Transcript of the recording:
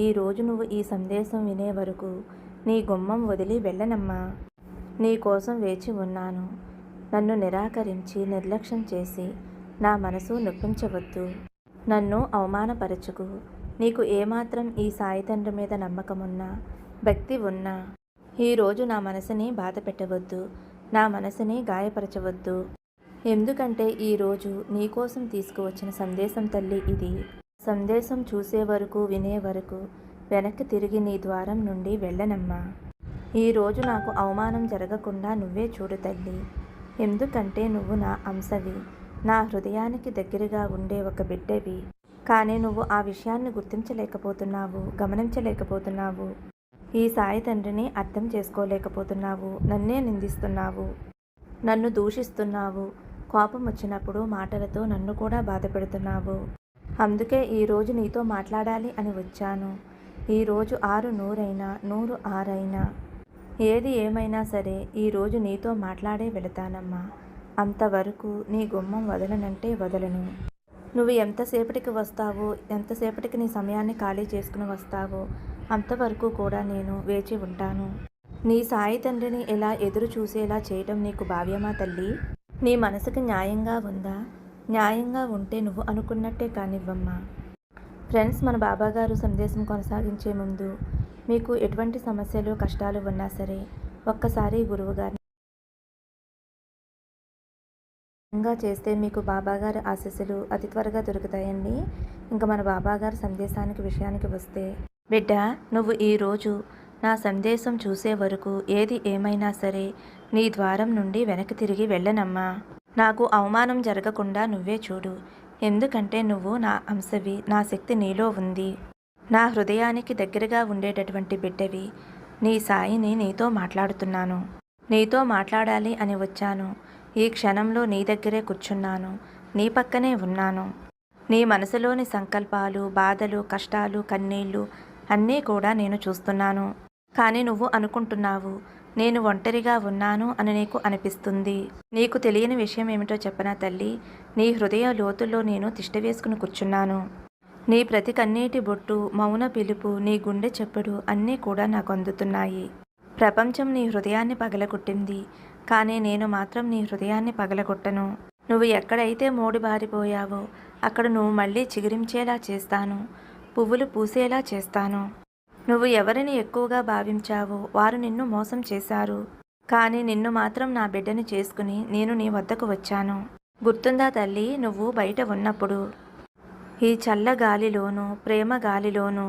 ఈరోజు నువ్వు ఈ సందేశం వినే వరకు నీ గుమ్మం వదిలి వెళ్ళనమ్మా. నీ కోసం వేచి ఉన్నాను. నన్ను నిరాకరించి నిర్లక్ష్యం చేసి నా మనసు నొప్పించవద్దు. నన్ను అవమానపరచుకు. నీకు ఏమాత్రం ఈ సాయి తండ్రి మీద నమ్మకమున్నా, భక్తి ఉన్నా ఈరోజు నా మనసుని బాధ పెట్టవద్దు. నా మనసుని గాయపరచవద్దు. ఎందుకంటే ఈరోజు నీకోసం తీసుకువచ్చిన సందేశం తల్లి ఇది. సందేశం చూసే వరకు వినే వరకు వెనక్కి తిరిగి నీ ద్వారం నుండి వెళ్ళనమ్మా. ఈరోజు నాకు అవమానం జరగకుండా నువ్వే చూడు తల్లి. ఎందుకంటే నువ్వు నా అంశవి, నా హృదయానికి దగ్గరగా ఉండే ఒక బిడ్డవి. కానీ నువ్వు ఆ విషయాన్ని గుర్తించలేకపోతున్నావు, గమనించలేకపోతున్నావు. ఈ సాయి తండ్రిని అర్థం చేసుకోలేకపోతున్నావు. నన్నే నిందిస్తున్నావు, నన్ను దూషిస్తున్నావు. కోపం వచ్చినప్పుడు మాటలతో నన్ను కూడా బాధ పెడుతున్నావు. అందుకే ఈరోజు నీతో మాట్లాడాలి అని వచ్చాను. ఈరోజు 6 100 100 6 ఏది ఏమైనా సరే ఈరోజు నీతో మాట్లాడే వెళతానమ్మా. అంతవరకు నీ గుమ్మం వదలనంటే వదలను. నువ్వు ఎంతసేపటికి వస్తావో, ఎంతసేపటికి నీ సమయాన్ని ఖాళీ చేసుకుని వస్తావో అంతవరకు కూడా నేను వేచి ఉంటాను. నీ సాయి తండ్రిని ఇలా ఎదురు చూసేలా చేయటం నీకు భావ్యమా తల్లి? నీ మనసుకు న్యాయంగా ఉందా? న్యాయంగా ఉంటే నువ్వు అనుకున్నట్టే కానివ్వమ్మా. ఫ్రెండ్స్, మన బాబాగారు సందేశం కొనసాగించే ముందు మీకు ఎటువంటి సమస్యలు కష్టాలు ఉన్నా సరే ఒక్కసారి గురువుగారిని చేస్తే మీకు బాబాగారి ఆశీస్సులు అతి త్వరగా దొరుకుతాయండి. ఇంకా మన బాబాగారి సందేశానికి విషయానికి వస్తే, బిడ్డ, నువ్వు ఈరోజు నా సందేశం చూసే వరకు ఏది ఏమైనా సరే నీ ద్వారం నుండి వెనక్కి తిరిగి వెళ్ళనమ్మా. నాకు అవమానం జరగకుండా నువ్వే చూడు. ఎందుకంటే నువ్వు నా అంశవి, నా శక్తి నీలో ఉంది. నా హృదయానికి దగ్గరగా ఉండేటటువంటి బిడ్డవి. నీ సాయిని నీతో మాట్లాడుతున్నాను. నీతో మాట్లాడాలి అని వచ్చాను. ఈ క్షణంలో నీ దగ్గరే కూర్చున్నాను. నీ పక్కనే ఉన్నాను. నీ మనసులోని సంకల్పాలు, బాధలు, కష్టాలు, కన్నీళ్ళు అన్నీ కూడా నేను చూస్తున్నాను. కానీ నువ్వు అనుకుంటున్నావు నేను ఒంటరిగా ఉన్నాను అని నీకు అనిపిస్తుంది. నీకు తెలియని విషయం ఏమిటో చెప్పనా తల్లి? నీ హృదయ లోతుల్లో నేను తిష్ట వేసుకుని కూర్చున్నాను. నీ ప్రతి కన్నీటి బొట్టు, మౌన పిలుపు, నీ గుండె చప్పుడు అన్నీ కూడా నాకు అందుతున్నాయి. ప్రపంచం నీ హృదయాన్ని పగలగొట్టింది, కానీ నేను మాత్రం నీ హృదయాన్ని పగలగొట్టను. నువ్వు ఎక్కడైతే మోడిబారిపోయావో అక్కడ నువ్వు మళ్ళీ చిగురించేలా చేస్తాను. పువ్వులు పూసేలా చేస్తాను. నువ్వు ఎవరిని ఎక్కువగా భావించావో వారు నిన్ను మోసం చేశారు. కానీ నిన్ను మాత్రం నా బిడ్డని చేసుకుని నేను నీ వద్దకు వచ్చాను. గుర్తుందా తల్లి? నువ్వు బయట ఉన్నప్పుడు ఈ చల్ల గాలిలోనూ, ప్రేమ గాలిలోనూ